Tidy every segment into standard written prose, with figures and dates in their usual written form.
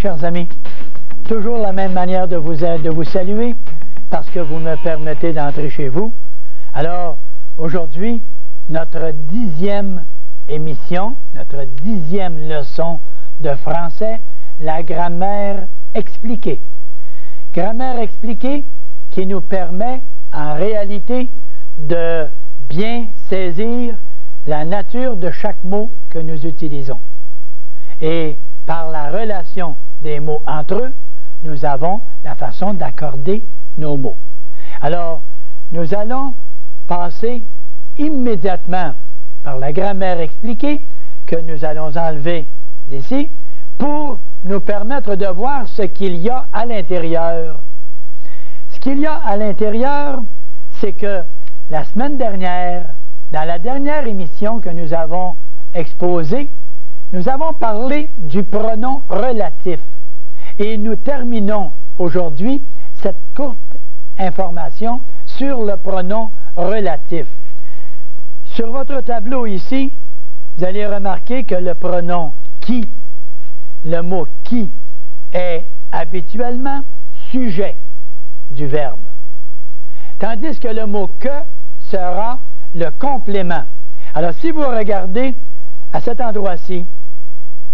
chers amis. Toujours la même manière de vous saluer, parce que vous me permettez d'entrer chez vous. Alors, aujourd'hui, notre 10e émission, notre 10e leçon de français, la grammaire expliquée. Grammaire expliquée qui nous permet, en réalité, de bien saisir la nature de chaque mot que nous utilisons. Et par la relation des mots entre eux, nous avons la façon d'accorder nos mots. Alors, nous allons passer immédiatement par la grammaire expliquée que nous allons enlever d'ici pour nous permettre de voir ce qu'il y a à l'intérieur. Ce qu'il y a à l'intérieur, c'est que la semaine dernière, dans la dernière émission que nous avons exposée, nous avons parlé du pronom relatif et nous terminons aujourd'hui cette courte information sur le pronom relatif. Sur votre tableau ici, vous allez remarquer que le pronom qui, le mot qui, est habituellement sujet du verbe, tandis que le mot que sera le complément. Alors, si vous regardez à cet endroit-ci,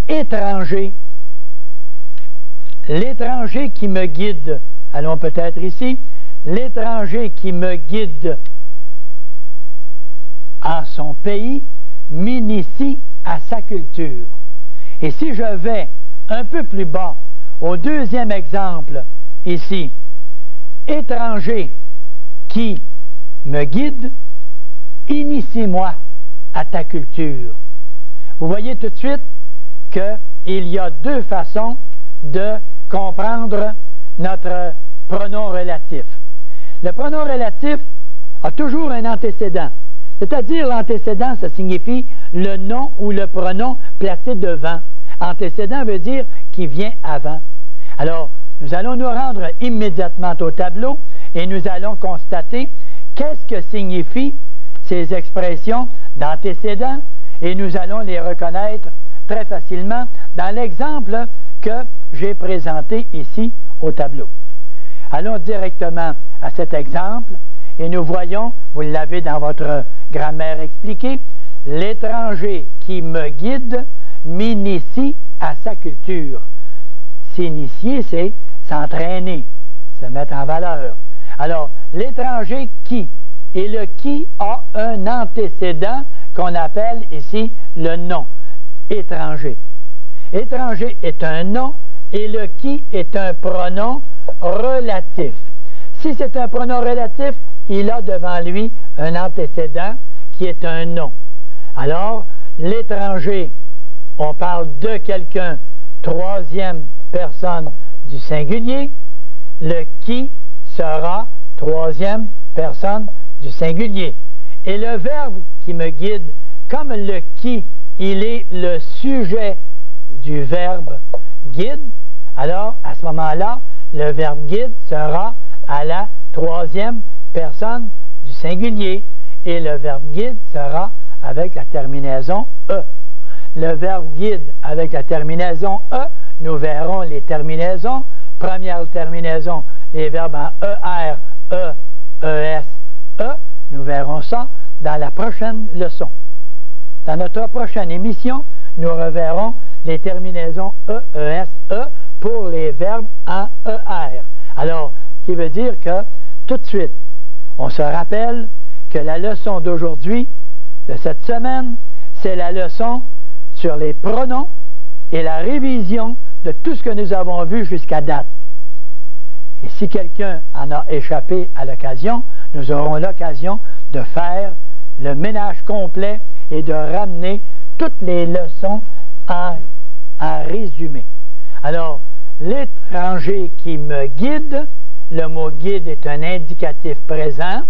étranger, l'étranger qui me guide, allons peut-être ici, l'étranger qui me guide en son pays m'initie à sa culture. Et si je vais un peu plus bas, au deuxième exemple, ici, étranger qui me guide, initie-moi à ta culture. Vous voyez tout de suite qu'il y a deux façons de comprendre notre pronom relatif. Le pronom relatif a toujours un antécédent. C'est-à-dire, l'antécédent, ça signifie le nom ou le pronom placé devant. Antécédent veut dire qui vient avant. Alors, nous allons nous rendre immédiatement au tableau et nous allons constater qu'est-ce que signifient ces expressions d'antécédent et nous allons les reconnaître très facilement dans l'exemple que j'ai présenté ici au tableau. Allons directement à cet exemple et nous voyons, vous l'avez dans votre grammaire expliquée, l'étranger qui me guide m'initie à sa culture. S'initier, c'est s'entraîner, se mettre en valeur. Alors, l'étranger qui, et le qui a un antécédent qu'on appelle ici le nom, étranger. Étranger est un nom et le qui est un pronom relatif. Si c'est un pronom relatif, il a devant lui un antécédent qui est un nom. Alors, l'étranger, on parle de quelqu'un, troisième personne du singulier. Le qui sera troisième personne du singulier. Et le verbe qui me guide, comme le qui, il est le sujet du verbe guide, alors à ce moment-là, le verbe guide sera à la troisième personne du singulier et le verbe guide sera avec la terminaison E. Le verbe guide avec la terminaison E, nous verrons les terminaisons. Première terminaison, les verbes en ER, E, ES, E. Nous verrons ça dans la prochaine leçon. Dans notre prochaine émission, nous reverrons les terminaisons E, ES, E pour les verbes en ER. Alors, ce qui veut dire que, tout de suite, on se rappelle que la leçon d'aujourd'hui, de cette semaine, c'est la leçon sur les pronoms et la révision de tout ce que nous avons vu jusqu'à date. Et si quelqu'un en a échappé à l'occasion, nous aurons l'occasion de faire le ménage complet et de ramener toutes les leçons en résumé. Alors, l'étranger qui me guide, le mot guide est un indicatif présent.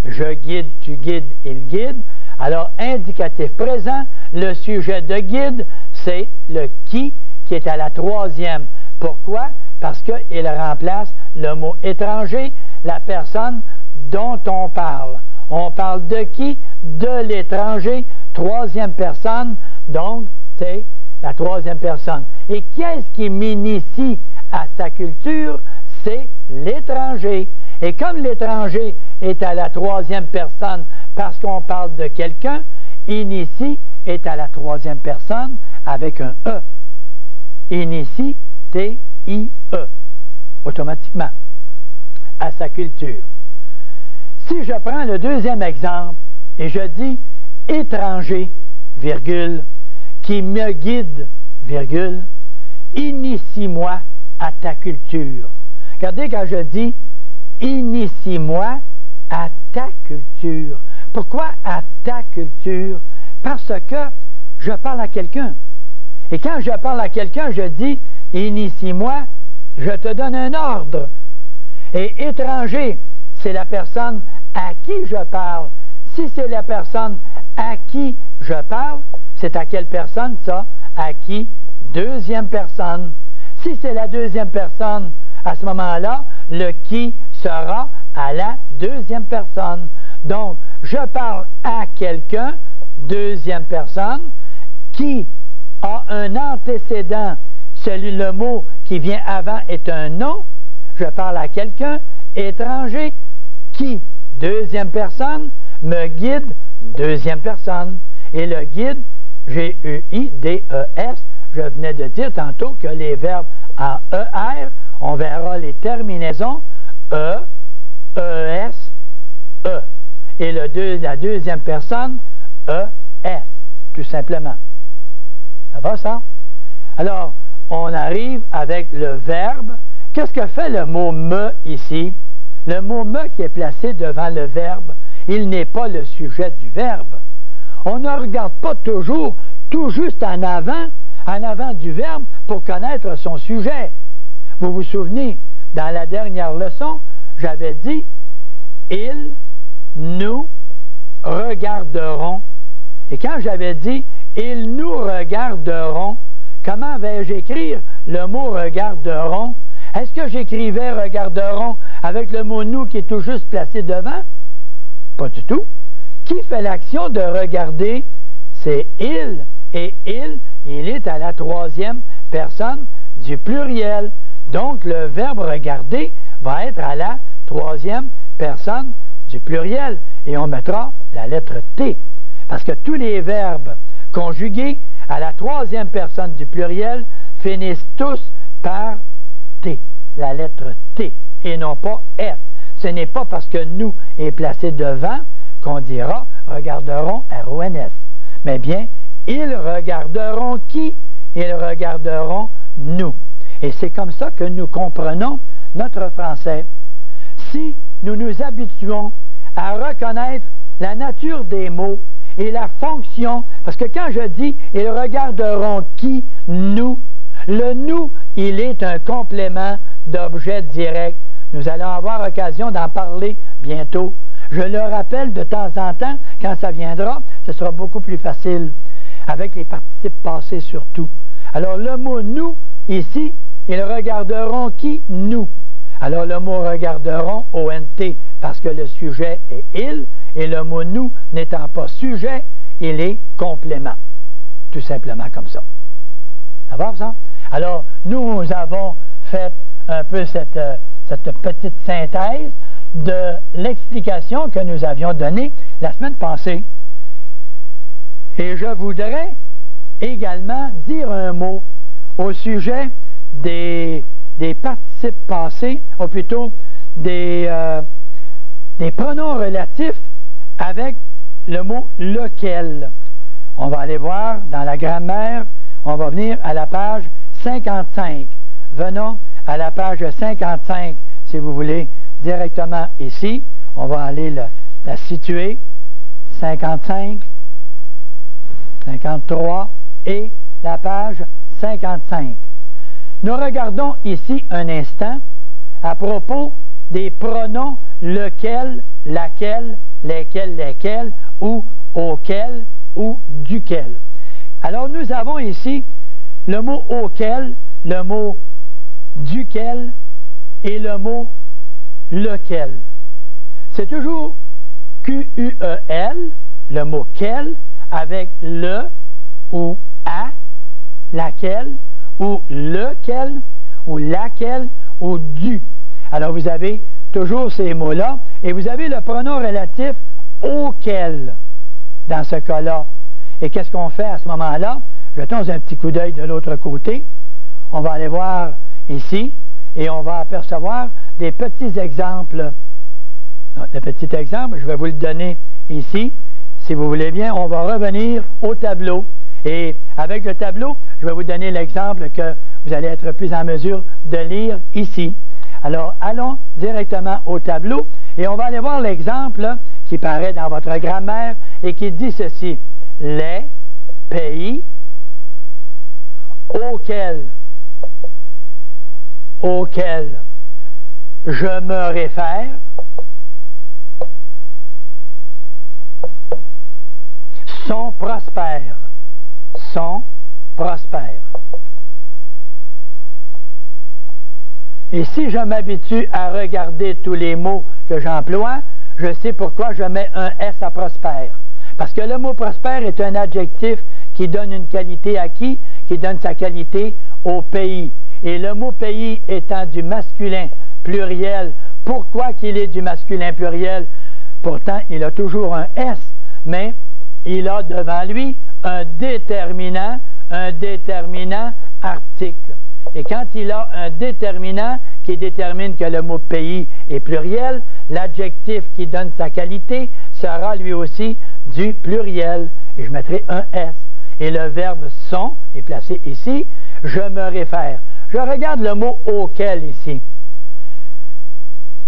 Je guide, tu guides, il guide. Alors, indicatif présent, le sujet de guide, c'est le qui est à la troisième. Pourquoi? Parce qu'il remplace le mot étranger, la personne dont on parle. On parle de qui? De l'étranger, troisième personne, donc c'est la troisième personne. Et qu'est-ce qui m'initie à sa culture? C'est l'étranger. Et comme l'étranger est à la troisième personne parce qu'on parle de quelqu'un, initie est à la troisième personne avec un E. Initie, T-I-E, automatiquement, à sa culture. Si je prends le deuxième exemple et je dis étranger, virgule, qui me guide, virgule, initie-moi à ta culture. Regardez quand je dis initie-moi à ta culture. Pourquoi à ta culture? Parce que je parle à quelqu'un. Et quand je parle à quelqu'un, je dis initie-moi, je te donne un ordre. Et étranger, c'est la personne à qui je parle. Si c'est la personne à qui je parle, c'est à quelle personne ça? À qui? Deuxième personne. Si c'est la deuxième personne, à ce moment-là, le qui sera à la deuxième personne. Donc, je parle à quelqu'un, deuxième personne, qui a un antécédent. Le mot qui vient avant est un nom. Je parle à quelqu'un, étranger, qui, deuxième personne, me guide, deuxième personne. Et le guide, G-E-I-D-E-S, je venais de dire tantôt que les verbes en ER, on verra les terminaisons E, E-S, E. Et la deuxième personne, E-S, tout simplement. Ça va, ça? Alors, on arrive avec le verbe. Qu'est-ce que fait le mot « me » ici? Le mot « me » qui est placé devant le verbe, il n'est pas le sujet du verbe. On ne regarde pas toujours tout juste en avant du verbe pour connaître son sujet. Vous vous souvenez, dans la dernière leçon, j'avais dit « ils nous regarderont ». Et quand j'avais dit « ils nous regarderont », comment vais-je écrire le mot « regarderont » ? Est-ce que j'écrivais « regarderont » avec le mot « nous » qui est tout juste placé devant? Pas du tout. Qui fait l'action de regarder? C'est « il ». Et « il est à la troisième personne du pluriel. Donc, le verbe « regarder » va être à la troisième personne du pluriel. Et on mettra la lettre T. Parce que tous les verbes conjugués à la troisième personne du pluriel finissent tous par T, la lettre T, et non pas S. Ce n'est pas parce que nous est placé devant qu'on dira regarderont R-O-N-S. Mais bien, ils regarderont qui? Ils regarderont nous. Et c'est comme ça que nous comprenons notre français. Si nous nous habituons à reconnaître la nature des mots et la fonction, parce que quand je dis « ils regarderont qui? Nous », le « nous », il est un complément d'objet direct. Nous allons avoir occasion d'en parler bientôt. Je le rappelle de temps en temps, quand ça viendra, ce sera beaucoup plus facile, avec les participes passés surtout. Alors le mot « nous », ici, ils regarderont qui? Nous. Alors le mot « regarderont », O-N-T, parce que le sujet est « il », et le mot « nous » n'étant pas sujet, il est complément. Tout simplement comme ça. Ça va, ça? Alors, nous avons fait un peu cette petite synthèse de l'explication que nous avions donnée la semaine passée. Et je voudrais également dire un mot au sujet des participes passés, ou plutôt des pronoms relatifs avec le mot « lequel ». On va aller voir dans la grammaire, on va venir à la page 55. Venons à la page 55, si vous voulez, directement ici. On va aller la situer. 55, 53 et la page 55. Nous regardons ici un instant à propos des pronoms lequel, laquelle, lesquels, ou auquel, ou duquel. Alors, nous avons ici le mot auquel, le mot duquel et le mot lequel. C'est toujours Q-U-E-L, le mot quel, avec le ou à, laquelle, ou lequel, ou laquelle, ou du. Alors, vous avez toujours ces mots-là, et vous avez le pronom relatif auquel, dans ce cas-là. Et qu'est-ce qu'on fait à ce moment-là? Jetons un petit coup d'œil de l'autre côté. On va aller voir ici, et on va apercevoir des petits exemples. Le petit exemple, je vais vous le donner ici. Si vous voulez bien, on va revenir au tableau. Et avec le tableau, je vais vous donner l'exemple que vous allez être plus en mesure de lire ici. Alors, allons directement au tableau et on va aller voir l'exemple qui paraît dans votre grammaire et qui dit ceci. Les pays auxquels je me réfère sont prospères. Sont prospères. Et si je m'habitue à regarder tous les mots que j'emploie, je sais pourquoi je mets un S à prospère. Parce que le mot prospère est un adjectif qui donne une qualité à qui? Qui donne sa qualité au pays. Et le mot pays étant du masculin pluriel, pourquoi qu'il est du masculin pluriel? Pourtant, il a toujours un S, mais il a devant lui un déterminant article. Et quand il a un déterminant qui détermine que le mot pays est pluriel, l'adjectif qui donne sa qualité sera lui aussi du pluriel. Et je mettrai un S. Et le verbe sont est placé ici. Je me réfère. Je regarde le mot auquel ici.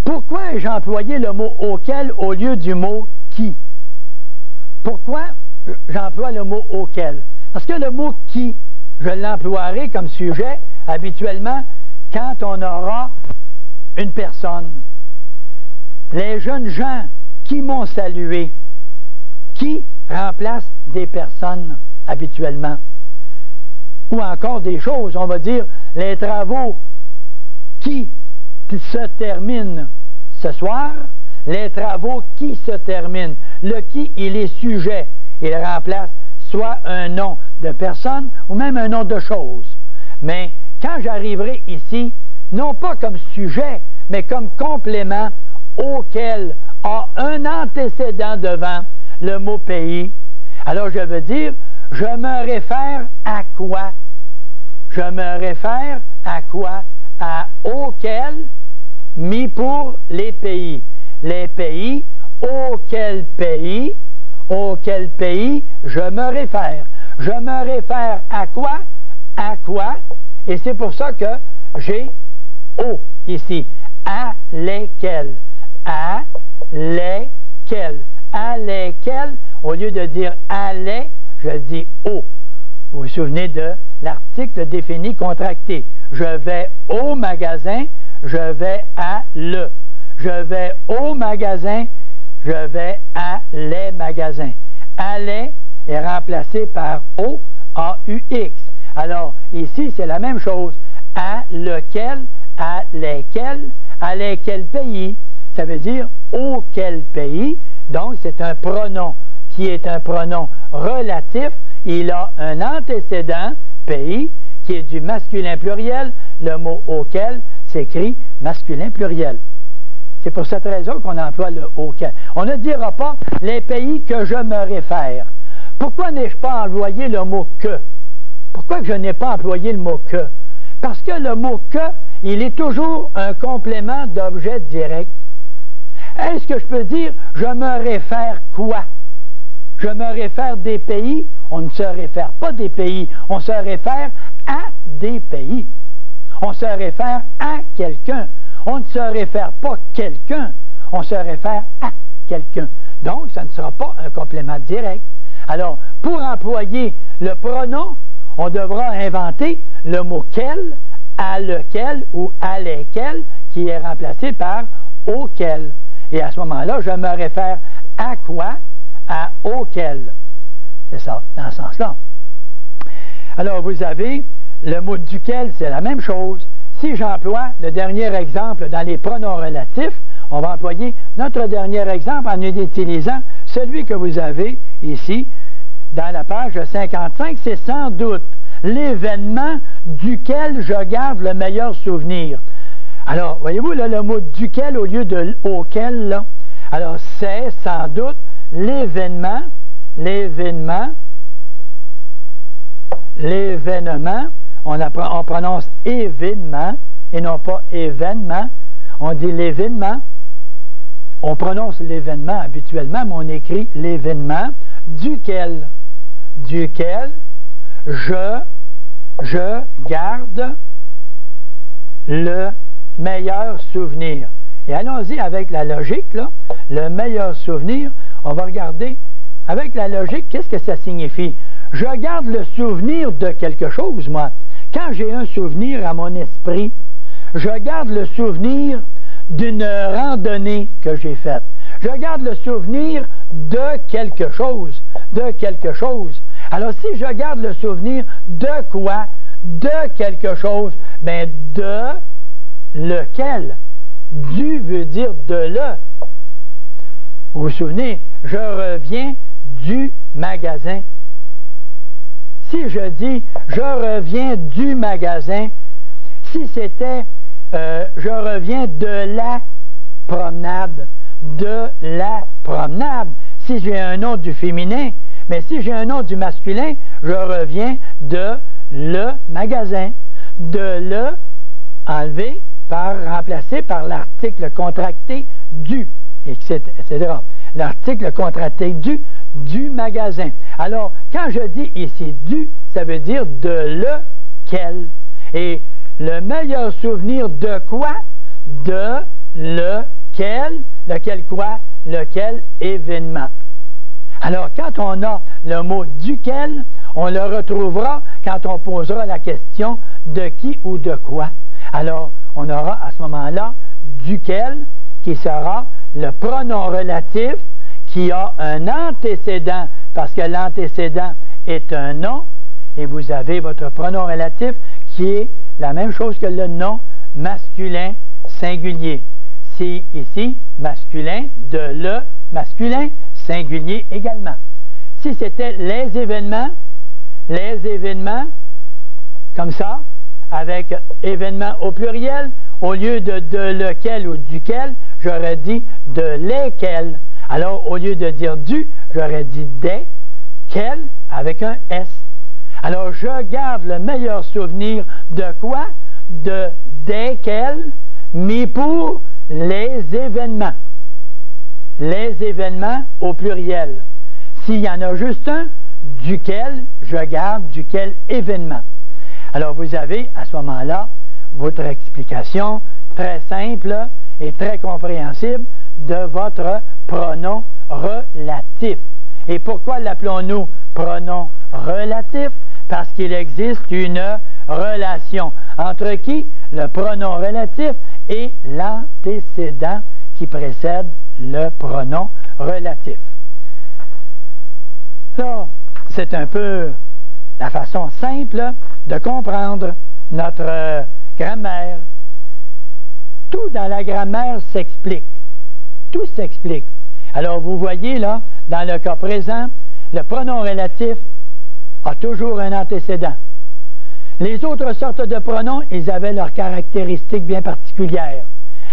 Pourquoi ai-je employé le mot auquel au lieu du mot qui? Pourquoi j'emploie le mot auquel? Parce que le mot qui, je l'emploierai comme sujet habituellement quand on aura une personne. Les jeunes gens qui m'ont salué, qui remplace des personnes habituellement. Ou encore des choses, on va dire, les travaux qui se terminent ce soir, les travaux qui se terminent. Le qui, il est sujet. Il remplace soit un nom de personne ou même un nom de chose. Mais quand j'arriverai ici, non pas comme sujet, mais comme complément auquel a un antécédent devant le mot pays, alors je veux dire, je me réfère à quoi? Je me réfère à quoi? À auquel mis pour les pays. Les pays, auquel pays je me réfère. Je me réfère à quoi? À quoi? Et c'est pour ça que j'ai au ici. À lesquels. À lesquels. À lesquels, au lieu de dire à les, je dis au. Vous vous souvenez de l'article défini contracté. Je vais au magasin, je vais à le. Je vais au magasin, je vais à les magasins. Aller est remplacé par O, A-U-X. Alors, ici, c'est la même chose. À lequel, à lesquels pays. Ça veut dire auquel pays. Donc, c'est un pronom qui est un pronom relatif. Il a un antécédent, pays, qui est du masculin pluriel. Le mot auquel s'écrit masculin pluriel. C'est pour cette raison qu'on emploie le auquel. On ne dira pas les pays que je me réfère. Pourquoi n'ai-je pas employé le mot que? Pourquoi que je n'ai pas employé le mot que? Parce que le mot que, il est toujours un complément d'objet direct. Est-ce que je peux dire je me réfère quoi? Je me réfère des pays? On ne se réfère pas des pays. On se réfère à des pays. On se réfère à quelqu'un. On ne se réfère pas quelqu'un, on se réfère à quelqu'un. Donc, ça ne sera pas un complément direct. Alors, pour employer le pronom, on devra inventer le mot quel, à lequel ou à lesquels, qui est remplacé par auquel. Et à ce moment-là, je me réfère à quoi? À auquel. C'est ça, dans ce sens-là. Alors, vous avez le mot duquel, c'est la même chose. Si j'emploie le dernier exemple dans les pronoms relatifs, on va employer notre dernier exemple en utilisant celui que vous avez ici, dans la page 55, c'est sans doute. l'événement duquel je garde le meilleur souvenir. Alors, voyez-vous, là, le mot duquel au lieu de auquel, là. Alors, c'est sans doute l'événement, on prononce événement et non pas événement. On dit l'événement. On prononce l'événement habituellement, mais on écrit l'événement duquel je garde le meilleur souvenir. Et allons-y avec la logique, là. Le meilleur souvenir, on va regarder avec la logique, qu'est-ce que ça signifie? Je garde le souvenir de quelque chose, moi. Quand j'ai un souvenir à mon esprit, je garde le souvenir d'une randonnée que j'ai faite. Je garde le souvenir de quelque chose, Alors, si je garde le souvenir de quoi? De quelque chose, bien, de lequel? Du veut dire de le. Vous vous souvenez, je reviens du magasin. Si je dis je reviens du magasin, si c'était je reviens de la promenade, si j'ai un nom du féminin, mais si j'ai un nom du masculin, je reviens de le magasin, de le enlevé remplacé par l'article contracté du, etc. L'article contracté du magasin. Alors, quand je dis ici du, ça veut dire de lequel. Et le meilleur souvenir de quoi? De lequel. Lequel quoi? Lequel événement. Alors, quand on a le mot duquel, on le retrouvera quand on posera la question de qui ou de quoi. Alors, on aura à ce moment-là duquel, qui sera le pronom relatif qui a un antécédent, parce que l'antécédent est un nom, et vous avez votre pronom relatif qui est la même chose que le nom masculin singulier. C'est ici masculin de le masculin singulier également. Si c'était les événements, comme ça, avec événements au pluriel, au lieu de lequel ou duquel, j'aurais dit de lesquels. Alors, au lieu de dire du, j'aurais dit des, quel, avec un S. Alors, je garde le meilleur souvenir de quoi? De desquels, mais pour les événements. Les événements au pluriel. S'il y en a juste un, duquel, je garde duquel événement. Alors, vous avez à ce moment-là votre explication très simple et très compréhensible de votre pronom relatif. Et pourquoi l'appelons-nous pronom relatif? Parce qu'il existe une relation entre qui? Le pronom relatif et l'antécédent qui précède le pronom relatif. Alors, c'est un peu la façon simple de comprendre notre grammaire. Tout dans la grammaire s'explique. Tout s'explique. Alors, vous voyez là, dans le cas présent, le pronom relatif a toujours un antécédent. Les autres sortes de pronoms, ils avaient leurs caractéristiques bien particulières.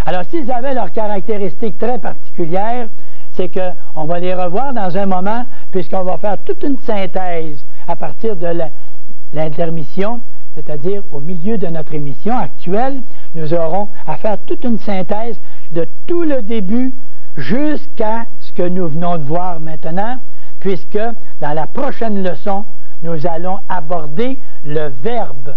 Alors, s'ils avaient leurs caractéristiques très particulières, c'est qu'on va les revoir dans un moment, puisqu'on va faire toute une synthèse à partir de l'intermission, c'est-à-dire au milieu de notre émission actuelle, nous aurons à faire toute une synthèse de tout le début jusqu'à ce que nous venons de voir maintenant, puisque dans la prochaine leçon, nous allons aborder le verbe.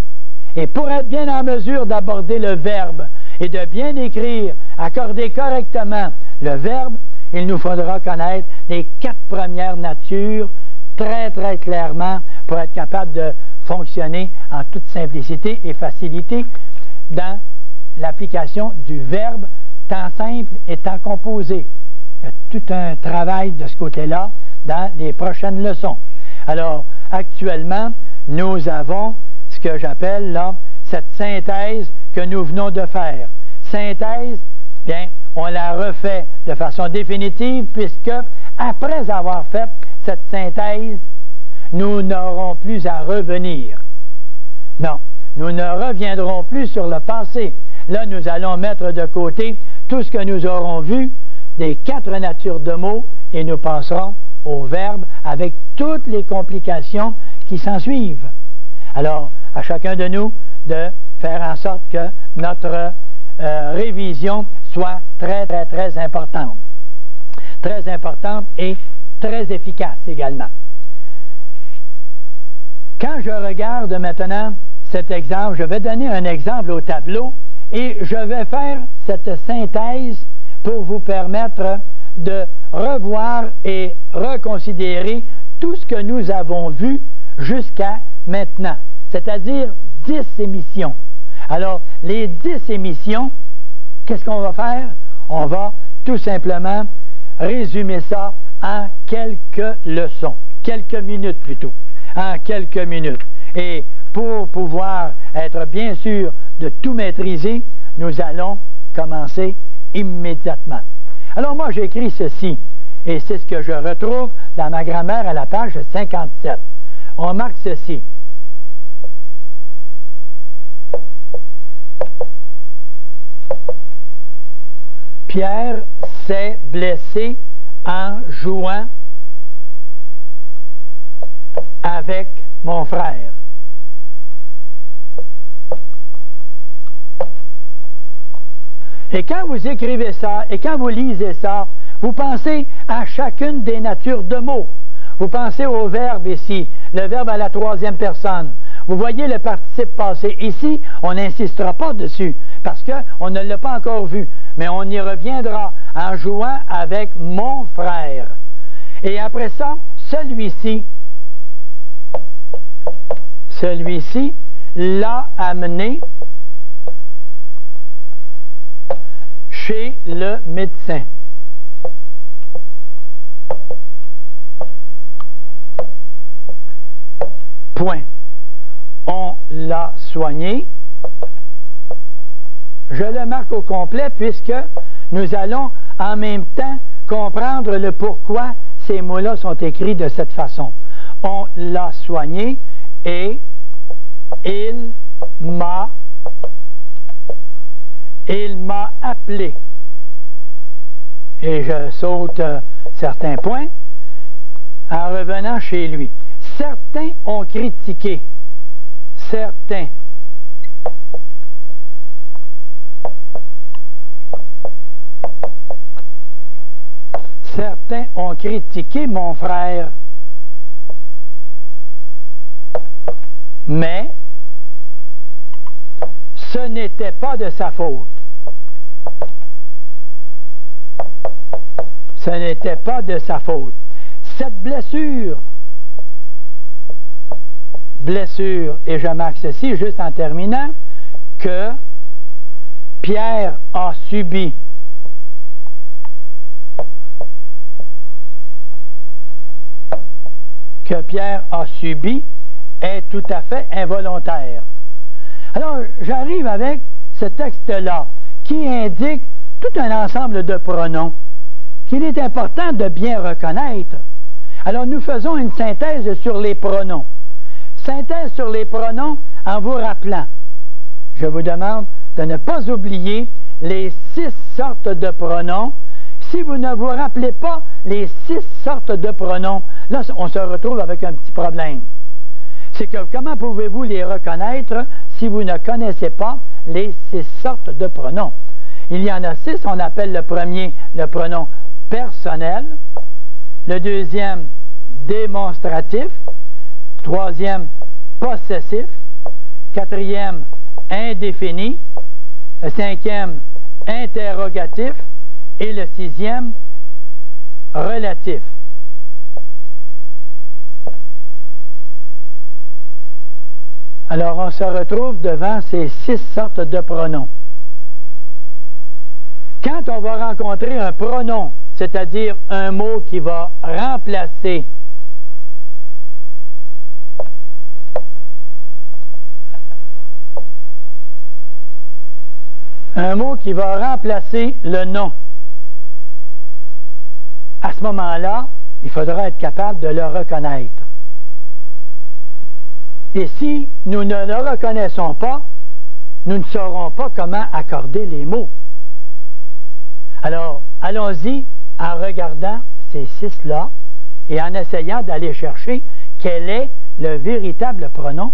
Et pour être bien en mesure d'aborder le verbe et de bien écrire, accorder correctement le verbe, il nous faudra connaître les 4 premières natures très, très clairement pour être capable de fonctionner en toute simplicité et facilité dans l'application du verbe temps simple et temps composé. Il y a tout un travail de ce côté-là dans les prochaines leçons. Alors, actuellement, nous avons ce que j'appelle là, cette synthèse que nous venons de faire. Synthèse, bien, on la refait de façon définitive puisque, après avoir fait cette synthèse, nous n'aurons plus à revenir. nous ne reviendrons plus sur le passé. Là, nous allons mettre de côté tout ce que nous aurons vu des 4 natures de mots et nous passerons au verbe avec toutes les complications qui s'en suivent. Alors, à chacun de nous de faire en sorte que notre révision soit très, très, très importante. Très importante et très efficace également. Quand je regarde maintenant cet exemple, je vais donner un exemple au tableau et je vais faire cette synthèse pour vous permettre de revoir et reconsidérer tout ce que nous avons vu jusqu'à maintenant, c'est-à-dire 10 émissions. Alors, les 10 émissions, qu'est-ce qu'on va faire? On va tout simplement résumer ça en quelques leçons, quelques minutes plutôt, en quelques minutes. Et pour pouvoir être bien sûr de tout maîtriser, nous allons commencer immédiatement. Alors moi, j'ai écrit ceci, et c'est ce que je retrouve dans ma grammaire à la page 57. On marque ceci. Pierre s'est blessé en jouant avec mon frère. Et quand vous écrivez ça, et quand vous lisez ça, vous pensez à chacune des natures de mots. Vous pensez au verbe ici, le verbe à la 3e personne. Vous voyez le participe passé. Ici, on n'insistera pas dessus, parce qu'on ne l'a pas encore vu. Mais on y reviendra en jouant avec mon frère. Et après ça, celui-ci l'a amené chez le médecin. Point. On l'a soigné. Je le marque au complet puisque nous allons en même temps comprendre le pourquoi ces mots-là sont écrits de cette façon. On l'a soigné et il m'a appelé. Et je saute certains points en revenant chez lui. Certains ont critiqué. Certains. Certains ont critiqué mon frère. Mais ce n'était pas de sa faute. Ce n'était pas de sa faute. Cette blessure, et je marque ceci juste en terminant, que Pierre a subi. Que Pierre a subi est tout à fait involontaire. Alors, j'arrive avec ce texte-là qui indique tout un ensemble de pronoms qu'il est important de bien reconnaître. Alors, nous faisons une synthèse sur les pronoms. Synthèse sur les pronoms en vous rappelant. Je vous demande de ne pas oublier les 6 sortes de pronoms. Si vous ne vous rappelez pas les 6 sortes de pronoms, là, on se retrouve avec un petit problème. C'est que comment pouvez-vous les reconnaître si vous ne connaissez pas les 6 sortes de pronoms? Il y en a 6, on appelle le premier le pronom personnel, le deuxième démonstratif, troisième possessif, quatrième indéfini, le cinquième interrogatif et le sixième relatif. Alors, on se retrouve devant ces 6 sortes de pronoms. Quand on va rencontrer un pronom, c'est-à-dire un mot qui va remplacer le nom, à ce moment-là, il faudra être capable de le reconnaître. Et si nous ne le reconnaissons pas, nous ne saurons pas comment accorder les mots. Alors, allons-y en regardant ces 6-là et en essayant d'aller chercher quel est le véritable pronom,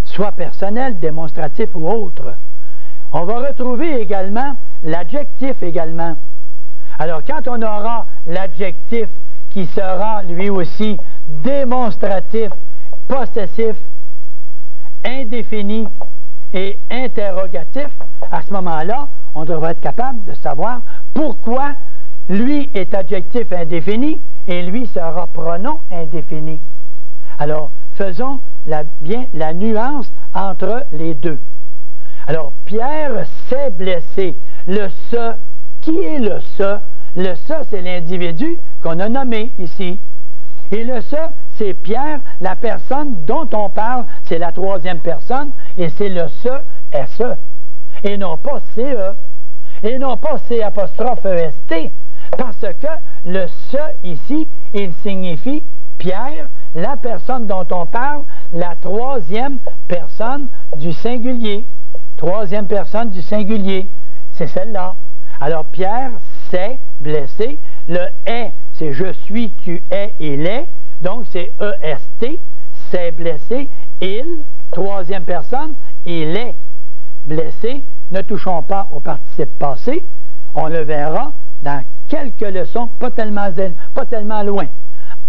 soit personnel, démonstratif ou autre. On va retrouver également l'adjectif également. Alors, quand on aura l'adjectif qui sera lui aussi démonstratif, possessif, indéfini et interrogatif, à ce moment-là, on devrait être capable de savoir pourquoi lui est adjectif indéfini et lui sera pronom indéfini. Alors, faisons bien la nuance entre les deux. Alors, Pierre s'est blessé. Le « ce », qui est le « ce » ? Le « ce », c'est l'individu qu'on a nommé ici. Et le « ce », c'est Pierre, la personne dont on parle, c'est la troisième personne, et c'est le « ce », S-E, et non pas C-E, et non pas C'-E-S-T, parce que le « ce » ici, il signifie Pierre, la personne dont on parle, la troisième personne du singulier. Troisième personne du singulier, c'est celle-là. Alors, Pierre s'est blessé. Le « est », c'est « je suis »,« tu es », « il est ». Donc, c'est E-S-T, s'est blessé. Il, troisième personne, il est blessé. Ne touchons pas au participe passé. On le verra dans quelques leçons, pas tellement loin.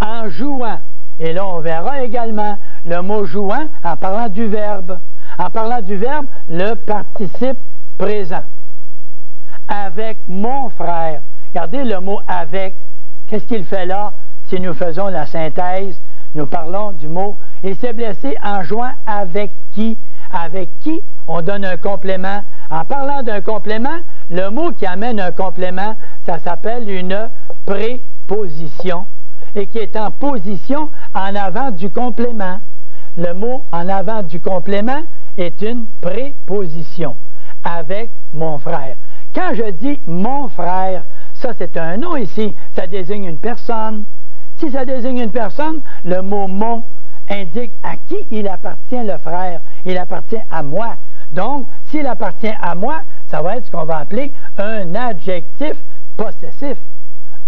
En jouant, et là, on verra également le mot « jouant » en parlant du verbe. En parlant du verbe, le participe présent. Avec mon frère. Regardez le mot « avec ». Qu'est-ce qu'il fait là? Si nous faisons la synthèse, nous parlons du mot « il s'est blessé en jouant avec qui ». Avec qui? On donne un complément. En parlant d'un complément, le mot qui amène un complément, ça s'appelle une préposition et qui est en position en avant du complément. Le mot en avant du complément est une préposition. Avec mon frère. Quand je dis mon frère, ça c'est un nom ici, ça désigne une personne. Si ça désigne une personne, le mot mon indique à qui il appartient le frère. Il appartient à moi. Donc, s'il appartient à moi, ça va être ce qu'on va appeler un adjectif possessif.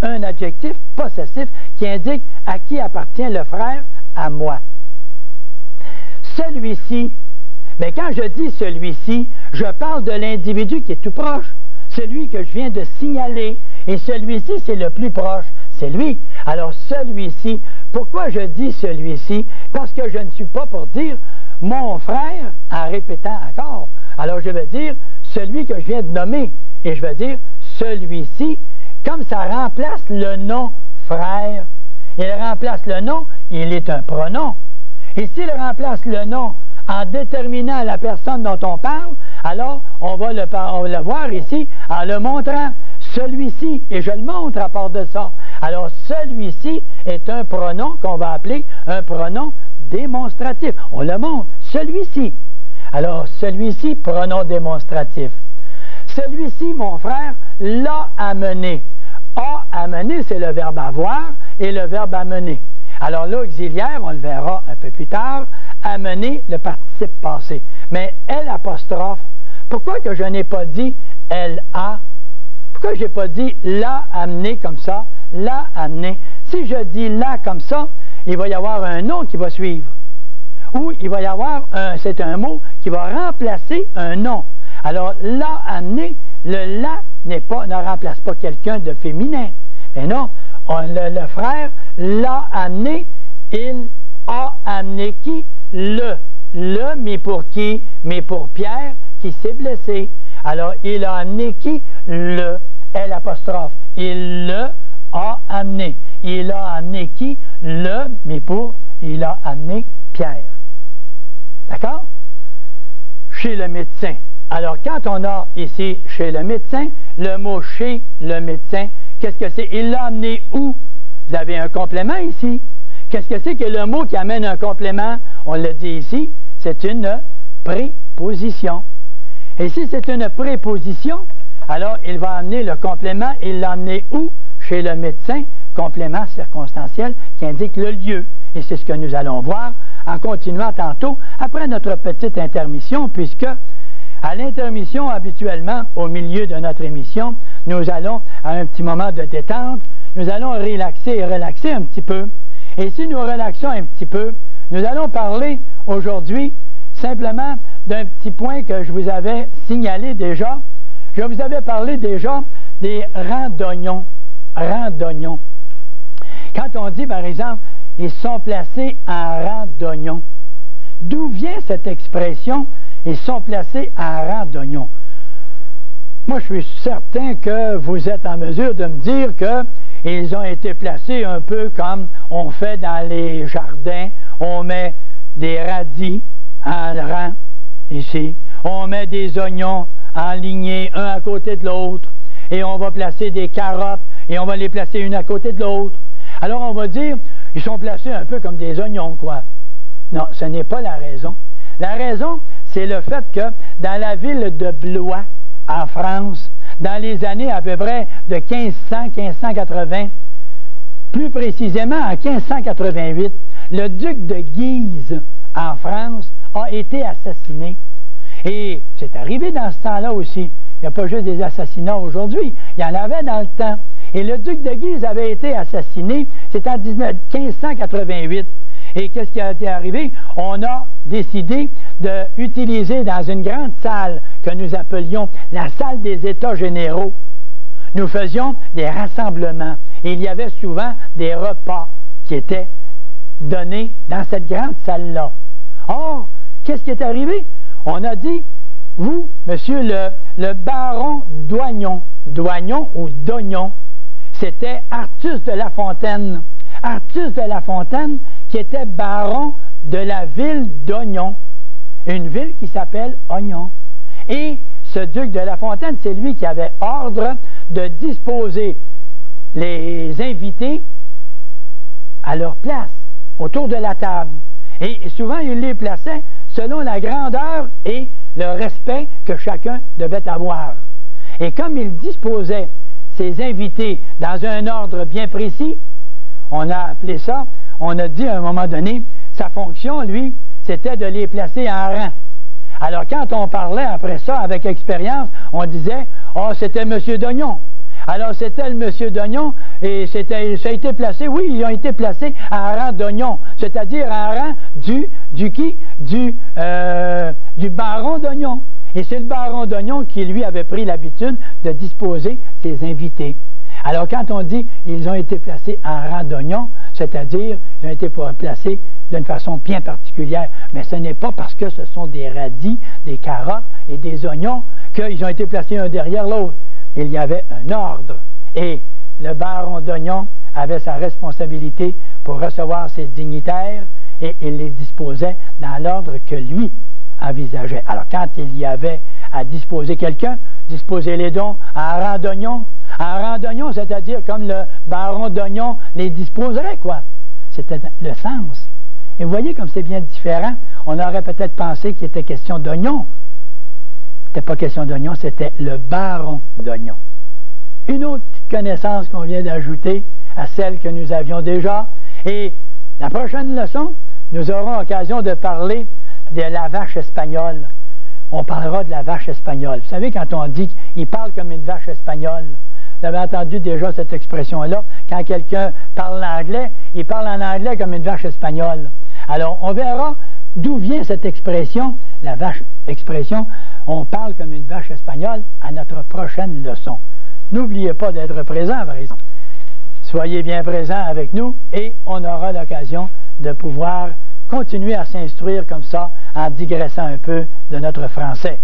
Un adjectif possessif qui indique à qui appartient le frère, à moi. Celui-ci, mais quand je dis celui-ci, je parle de l'individu qui est tout proche, celui que je viens de signaler. Et celui-ci, c'est le plus proche, c'est lui. Alors celui-ci, pourquoi je dis celui-ci? Parce que je ne suis pas pour dire mon frère en répétant encore. Alors je vais dire celui que je viens de nommer. Et je vais dire celui-ci, comme ça remplace le nom frère. Il remplace le nom, il est un pronom. Et s'il remplace le nom en déterminant la personne dont on parle, alors on va le voir ici en le montrant. Celui-ci, et je le montre à part de ça. Alors celui-ci est un pronom qu'on va appeler un pronom démonstratif. On le montre, celui-ci. Alors celui-ci, pronom démonstratif. Celui-ci, mon frère, l'a amené. A amené, c'est le verbe avoir et le verbe amener. Alors l'auxiliaire, on le verra un peu plus tard, amener le participe passé. Mais L', pourquoi que je n'ai pas dit elle a? Pourquoi je n'ai pas dit l'a amené comme ça, l'a amené? Si je dis l'a comme ça, il va y avoir un nom qui va suivre. Ou il va y avoir c'est un mot qui va remplacer un nom. Alors l'a amené, le la ne remplace pas quelqu'un de féminin. Mais non, le frère l'a amené, il a amené qui? Le, mais pour qui? Mais pour Pierre qui s'est blessé. Alors, il a amené qui? Le, L'. Il le a amené. Il a amené qui? Le, mais pour, il a amené Pierre. D'accord? Chez le médecin. Alors, quand on a ici chez le médecin, le mot chez le médecin, qu'est-ce que c'est? Il l'a amené où? Vous avez un complément ici. Qu'est-ce que c'est que le mot qui amène un complément? On le dit ici, c'est une préposition. Et si c'est une préposition, alors il va amener le complément. Il l'a amené où? Chez le médecin, complément circonstanciel qui indique le lieu. Et c'est ce que nous allons voir en continuant tantôt, après notre petite intermission, puisque à l'intermission, habituellement, au milieu de notre émission, nous allons à un petit moment de détente, nous allons relaxer et relaxer un petit peu. Et si nous relaxons un petit peu, nous allons parler aujourd'hui simplement d'un petit point que je vous avais signalé déjà. Je vous avais parlé déjà des rangs d'oignons. Rangs d'oignons. Quand on dit, par exemple, ils sont placés en rang d'oignons, d'où vient cette expression, ils sont placés en rang d'oignons? Moi, je suis certain que vous êtes en mesure de me dire qu'ils ont été placés un peu comme on fait dans les jardins. On met des radis en rang, ici. On met des oignons en lignée, un à côté de l'autre. Et on va placer des carottes, et on va les placer une à côté de l'autre. Alors, on va dire, ils sont placés un peu comme des oignons, quoi. Non, ce n'est pas la raison. La raison, c'est le fait que dans la ville de Blois, en France, dans les années à peu près de 1500-1580, plus précisément en 1588, le duc de Guise, en France, a été assassiné. Et c'est arrivé dans ce temps-là aussi. Il n'y a pas juste des assassinats aujourd'hui, il y en avait dans le temps. Et le duc de Guise avait été assassiné, c'est en 1588. Et qu'est-ce qui a été arrivé? On a décidé d'utiliser dans une grande salle que nous appelions la salle des États généraux. Nous faisions des rassemblements. Et il y avait souvent des repas qui étaient donnés dans cette grande salle-là. Or, qu'est-ce qui est arrivé? On a dit, vous, monsieur le baron d'Oignon, d'Oignon ou d'Oignon, c'était Artus de La Fontaine. Artus de La Fontaine, qui était baron de la ville d'Oignon, une ville qui s'appelle Oignon. Et ce duc de La Fontaine, c'est lui qui avait ordre de disposer les invités à leur place, autour de la table. Et souvent, il les plaçait selon la grandeur et le respect que chacun devait avoir. Et comme il disposait ses invités dans un ordre bien précis, on a appelé ça, on a dit à un moment donné, sa fonction, lui, c'était de les placer en rang. Alors, quand on parlait après ça avec expérience, on disait, « Ah, c'était M. d'Oignon. » Alors, c'était le monsieur d'Oignon, et ça a été placé, oui, ils ont été placés en rang d'Oignon, c'est-à-dire en rang du baron d'Oignon. Et c'est le baron d'Oignon qui, lui, avait pris l'habitude de disposer ses invités. Alors, quand on dit ils ont été placés en rang d'Oignon, c'est-à-dire ils ont été placés d'une façon bien particulière, mais ce n'est pas parce que ce sont des radis, des carottes et des oignons qu'ils ont été placés un derrière l'autre. Il y avait un ordre et le baron d'Oignon avait sa responsabilité pour recevoir ses dignitaires et il les disposait dans l'ordre que lui envisageait. Alors quand il y avait à disposer quelqu'un, disposer les dons en rang d'Oignon, c'est-à-dire comme le baron d'Oignon les disposerait, quoi. C'était le sens. Et vous voyez comme c'est bien différent. On aurait peut-être pensé qu'il était question d'oignon. C'était pas question d'oignon, c'était le baron d'Oignon. Une autre petite connaissance qu'on vient d'ajouter à celle que nous avions déjà. Et la prochaine leçon, nous aurons l'occasion de parler de la vache espagnole. On parlera de la vache espagnole. Vous savez, quand on dit qu'il parle comme une vache espagnole, vous avez entendu déjà cette expression-là. Quand quelqu'un parle l'anglais, il parle en anglais comme une vache espagnole. Alors, on verra d'où vient cette expression, la vache expression, on parle comme une vache espagnole, à notre prochaine leçon. N'oubliez pas d'être présent, par exemple. Soyez bien présents avec nous et on aura l'occasion de pouvoir continuer à s'instruire comme ça en digressant un peu de notre français.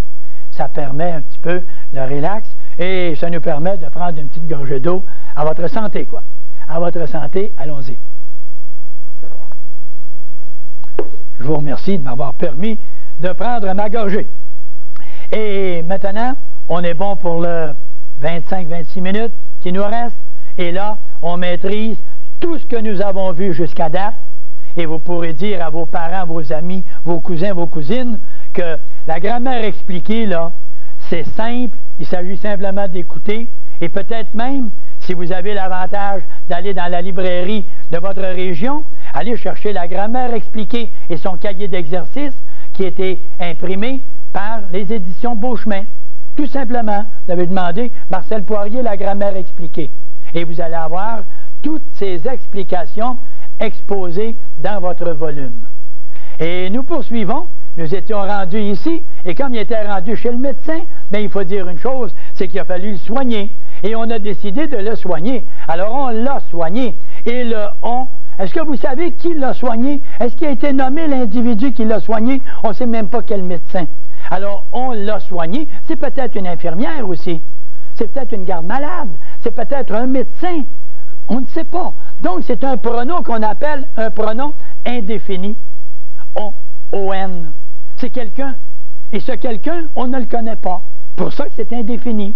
Ça permet un petit peu de relax et ça nous permet de prendre une petite gorgée d'eau à votre santé, quoi. À votre santé, allons-y. Je vous remercie de m'avoir permis de prendre ma gorgée. Et maintenant, on est bon pour le 25-26 minutes qui nous reste. Et là, on maîtrise tout ce que nous avons vu jusqu'à date. Et vous pourrez dire à vos parents, vos amis, vos cousins, vos cousines, que la grammaire expliquée, là, c'est simple. Il s'agit simplement d'écouter. Et peut-être même, si vous avez l'avantage d'aller dans la librairie de votre région, Allez chercher la grammaire expliquée et son cahier d'exercice qui a été imprimé par les éditions Beauchemin. Tout simplement, vous avez demandé Marcel Poirier, la grammaire expliquée. Et vous allez avoir toutes ces explications exposées dans votre volume. Et nous poursuivons. Nous étions rendus ici, et comme il était rendu chez le médecin, bien, il faut dire une chose, c'est qu'il a fallu le soigner. Et on a décidé de le soigner. Alors, on l'a soigné. Et le « on », est-ce que vous savez qui l'a soigné? Est-ce qu'il a été nommé l'individu qui l'a soigné? On ne sait même pas quel médecin. Alors, on l'a soigné. C'est peut-être une infirmière aussi. C'est peut-être une garde-malade. C'est peut-être un médecin. On ne sait pas. Donc, c'est un pronom qu'on appelle un pronom indéfini. On, O-N. C'est quelqu'un. Et ce quelqu'un, on ne le connaît pas. Pour ça que c'est indéfini.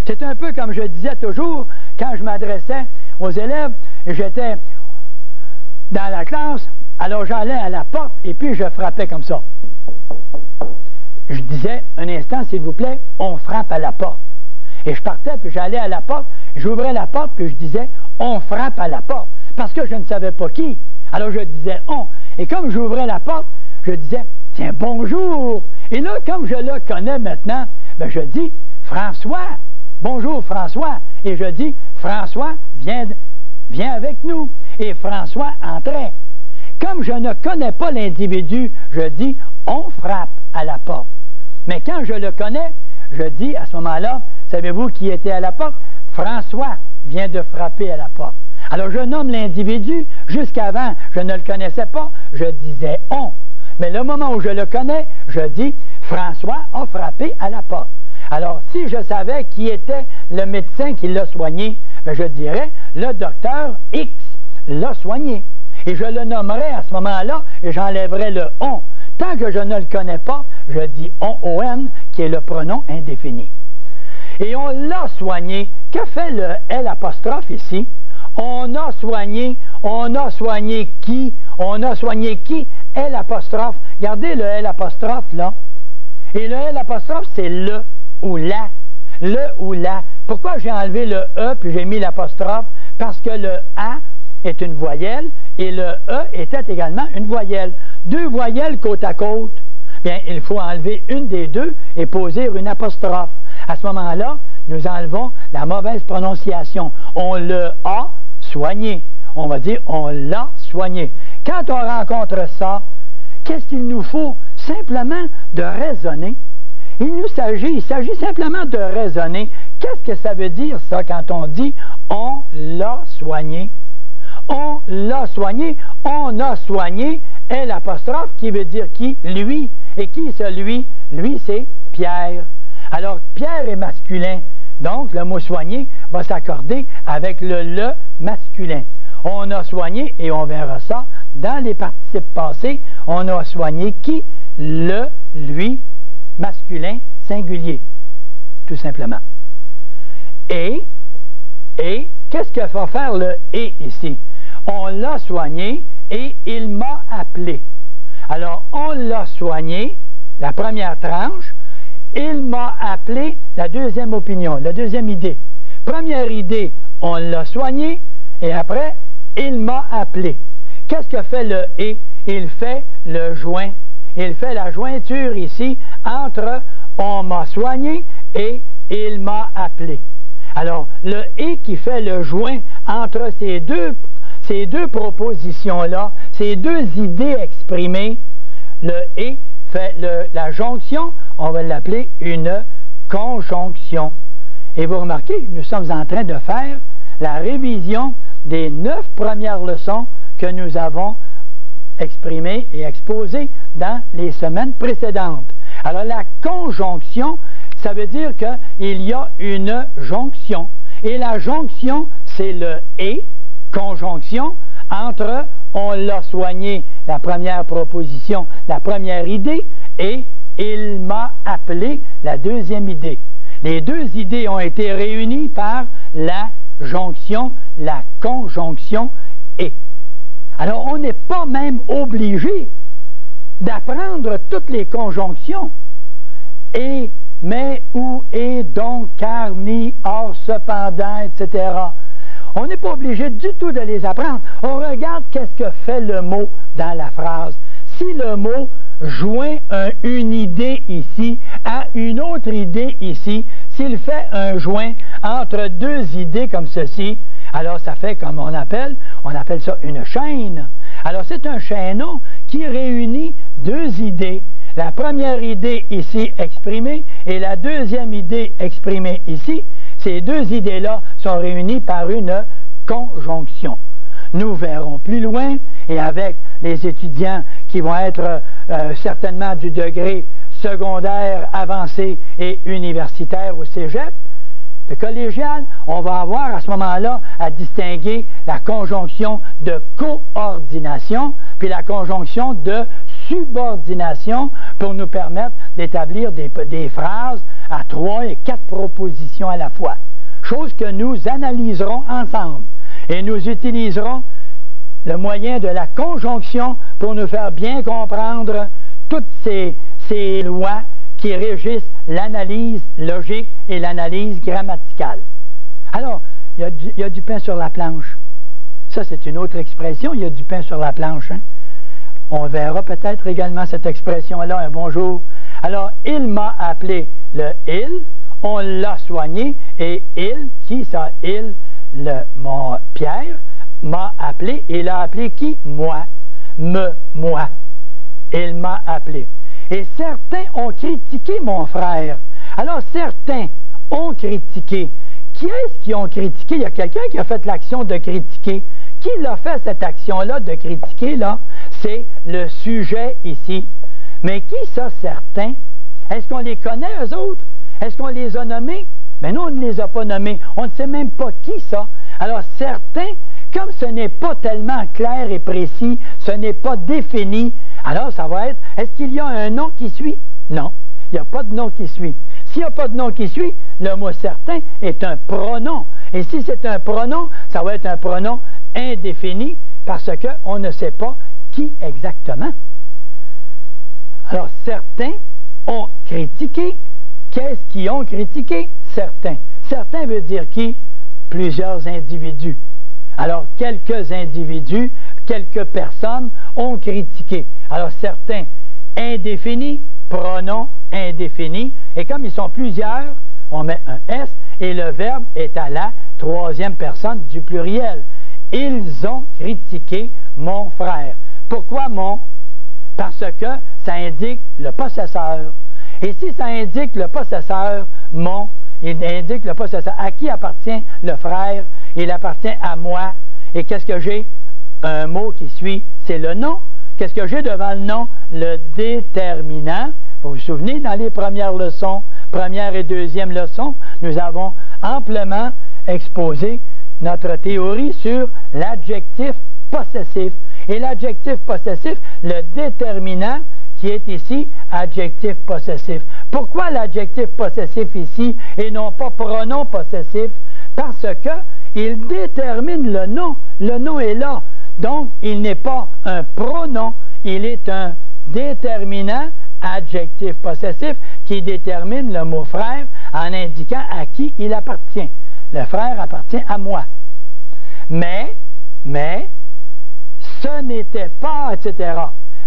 C'est un peu comme je disais toujours, quand je m'adressais aux élèves, j'étais dans la classe, alors j'allais à la porte et puis je frappais comme ça. Je disais, un instant s'il vous plaît, on frappe à la porte. Et je partais, puis j'allais à la porte, j'ouvrais la porte, puis je disais, on frappe à la porte. Parce que je ne savais pas qui. Alors je disais, on. Et comme j'ouvrais la porte, je disais, tiens, bonjour. Et là, comme je le connais maintenant, ben je dis, François. Bonjour François. Et je dis, François, viens avec nous. Et François entrait. Comme je ne connais pas l'individu, je dis, on frappe à la porte. Mais quand je le connais, je dis à ce moment-là, savez-vous qui était à la porte? François vient de frapper à la porte. Alors je nomme l'individu, jusqu'avant, je ne le connaissais pas, je disais on. Mais le moment où je le connais, je dis, François a frappé à la porte. Alors, si je savais qui était le médecin qui l'a soigné, bien, je dirais, le docteur X l'a soigné. Et je le nommerais à ce moment-là et j'enlèverais le « on ». Tant que je ne le connais pas, je dis « on-o-n » qui est le pronom indéfini. Et on l'a soigné. Que fait le L' ici? On a soigné qui? On a soigné qui? L'. Regardez le L' là. Et le L', c'est le ou la. Le ou la. Pourquoi j'ai enlevé le E puis j'ai mis l'apostrophe? Parce que le A est une voyelle et le E était également une voyelle. Deux voyelles côte à côte. Bien, il faut enlever une des deux et poser une apostrophe. À ce moment-là, nous enlevons la mauvaise prononciation. On le a soigné. On va dire on l'a soigné. Quand on rencontre ça, qu'est-ce qu'il nous faut? Simplement de raisonner. Il s'agit simplement de raisonner. Qu'est-ce que ça veut dire, ça, quand on dit « on l'a soigné ». On l'a soigné, on a soigné, L' qui veut dire qui? Lui. Et qui c'est lui? Lui, c'est Pierre. Alors, Pierre est masculin. Donc, le mot « soigner » va s'accorder avec le masculin. On a soigné, et on verra ça, dans les participes passés, on a soigné qui? Le, lui, masculin, singulier, tout simplement. Et qu'est-ce que va faire le « et » ici? On l'a soigné et il m'a appelé. Alors, on l'a soigné, la première tranche, il m'a appelé, la deuxième opinion, la deuxième idée. Première idée, on l'a soigné, et après, il m'a appelé. Qu'est-ce que fait le « et » Il fait le joint. Il fait la jointure ici entre « on m'a soigné » et « il m'a appelé ». Alors, le « et » qui fait le joint entre ces deux propositions-là, ces deux idées exprimées, le « et » fait la jonction, on va l'appeler une conjonction. Et vous remarquez, nous sommes en train de faire la révision des 9 premières leçons que nous avons exprimées et exposées dans les semaines précédentes. Alors, la conjonction, ça veut dire qu'il y a une jonction. Et la jonction, c'est le « et », conjonction, entre « on l'a soigné », la première proposition, la première idée, et « il m'a appelé », la deuxième idée. Les deux idées ont été réunies par la jonction, la conjonction « et ». Alors, on n'est pas même obligé d'apprendre toutes les conjonctions. Et, mais, ou, et, donc, car, ni, or, cependant, etc. On n'est pas obligé du tout de les apprendre. On regarde qu'est-ce que fait le mot dans la phrase. Si le mot joint une idée ici à une autre idée ici, s'il fait un joint entre deux idées comme ceci, alors ça fait comme on appelle ça une chaîne. Alors c'est un chaînon qui réunit deux idées. La première idée ici exprimée et la deuxième idée exprimée ici. Ces deux idées-là sont réunies par une conjonction. Nous verrons plus loin, et avec les étudiants qui vont être certainement du degré secondaire, avancé et universitaire au cégep, de collégial, on va avoir à ce moment-là à distinguer la conjonction de coordination puis la conjonction de subordination pour nous permettre d'établir des phrases à 3 et 4 propositions à la fois. Chose que nous analyserons ensemble. Et nous utiliserons le moyen de la conjonction pour nous faire bien comprendre toutes ces lois qui régissent l'analyse logique et l'analyse grammaticale. Alors, il y a du pain sur la planche. Ça, c'est une autre expression, il y a du pain sur la planche. Hein? On verra peut-être également cette expression-là un bonjour. Alors, il m'a appelé le « il », on l'a soigné, et il, qui ça? Il, mon Pierre, m'a appelé, et il a appelé qui? Moi. Moi. Il m'a appelé. Et certains ont critiqué mon frère. Alors, certains ont critiqué. Qui est-ce qui ont critiqué? Il y a quelqu'un qui a fait l'action de critiquer. Qui l'a fait, cette action-là de critiquer, là? C'est le sujet ici. Mais qui ça, certains? Est-ce qu'on les connaît, eux autres? Est-ce qu'on les a nommés? Mais nous, on ne les a pas nommés. On ne sait même pas qui ça. Alors, certains, comme ce n'est pas tellement clair et précis, ce n'est pas défini, alors ça va être, est-ce qu'il y a un nom qui suit? Non, il n'y a pas de nom qui suit. S'il n'y a pas de nom qui suit, le mot certain est un pronom. Et si c'est un pronom, ça va être un pronom indéfini parce qu'on ne sait pas qui exactement. Alors, certains ont critiqué. Qu'est-ce qu'ils ont critiqué? Certains. Certains veut dire qui? Plusieurs individus. Alors, quelques individus, quelques personnes ont critiqué. Alors, certains indéfinis, pronoms indéfinis, et comme ils sont plusieurs, on met un S, et le verbe est à la troisième personne du pluriel. Ils ont critiqué mon frère. Pourquoi mon? Parce que ça indique le possesseur. Et si ça indique le possesseur, mon, il indique le possesseur. À qui appartient le frère? Il appartient à moi. Et qu'est-ce que j'ai? Un mot qui suit, c'est le nom. Qu'est-ce que j'ai devant le nom? Le déterminant. Vous vous souvenez, dans les premières leçons, première et deuxième leçon, nous avons amplement exposé notre théorie sur l'adjectif possessif. Et l'adjectif possessif, le déterminant, qui est ici adjectif possessif. Pourquoi l'adjectif possessif ici et non pas pronom possessif? Parce que il détermine le nom. Le nom est là. Donc, il n'est pas un pronom, il est un déterminant adjectif possessif qui détermine le mot frère en indiquant à qui il appartient. Le frère appartient à moi. Mais, ce n'était pas, etc.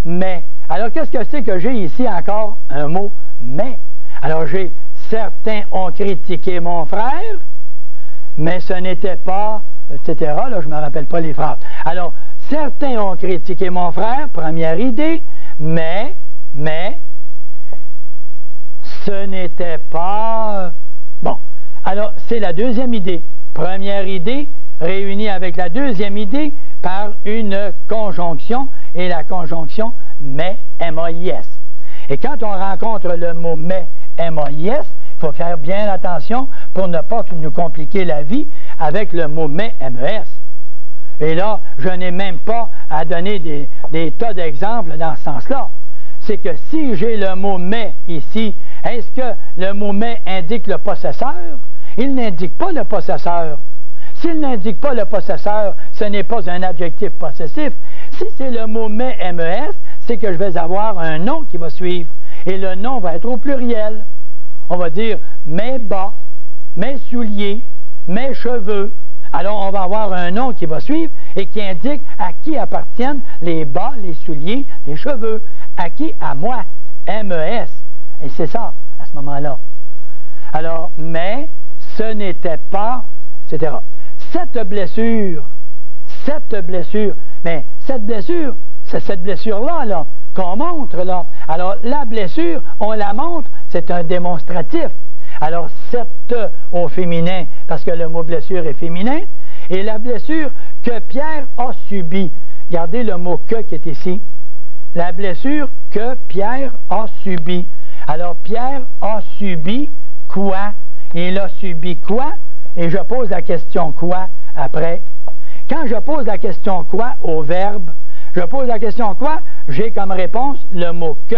Mais, alors qu'est-ce que c'est que j'ai ici encore? Un mot mais. Alors j'ai, certains ont critiqué mon frère, mais ce n'était pas, etc. Là, je ne me rappelle pas les phrases. Alors, certains ont critiqué mon frère, première idée, mais, ce n'était pas... Bon, alors, c'est la deuxième idée. Première idée réunie avec la deuxième idée par une conjonction, et la conjonction mais, M-A-I-S. Et quand on rencontre le mot mais, M-A-I-S, il faut faire bien attention pour ne pas nous compliquer la vie avec le mot mais, M-E-S. Et là, je n'ai même pas à donner des tas d'exemples dans ce sens-là. C'est que si j'ai le mot mais ici, est-ce que le mot mais indique le possesseur? Il n'indique pas le possesseur. S'il n'indique pas le possesseur, ce n'est pas un adjectif possessif. Si c'est le mot mais, M-E-S, c'est que je vais avoir un nom qui va suivre. Et le nom va être au pluriel. On va dire mes bas, mes souliers, mes cheveux. Alors, on va avoir un nom qui va suivre et qui indique à qui appartiennent les bas, les souliers, les cheveux. À qui? À moi. M-E-S. Et c'est ça, à ce moment-là. Alors, mais ce n'était pas, etc. Cette blessure, mais cette blessure, c'est cette blessure-là, là, qu'on montre, là. Alors, la blessure, on la montre, c'est un démonstratif. Alors, cette au féminin, parce que le mot blessure est féminin, et la blessure que Pierre a subie. Regardez le mot que qui est ici. La blessure que Pierre a subie. Alors, Pierre a subi quoi? Il a subi quoi? Et je pose la question quoi après. Quand je pose la question quoi au verbe, je pose la question quoi, j'ai comme réponse le mot que,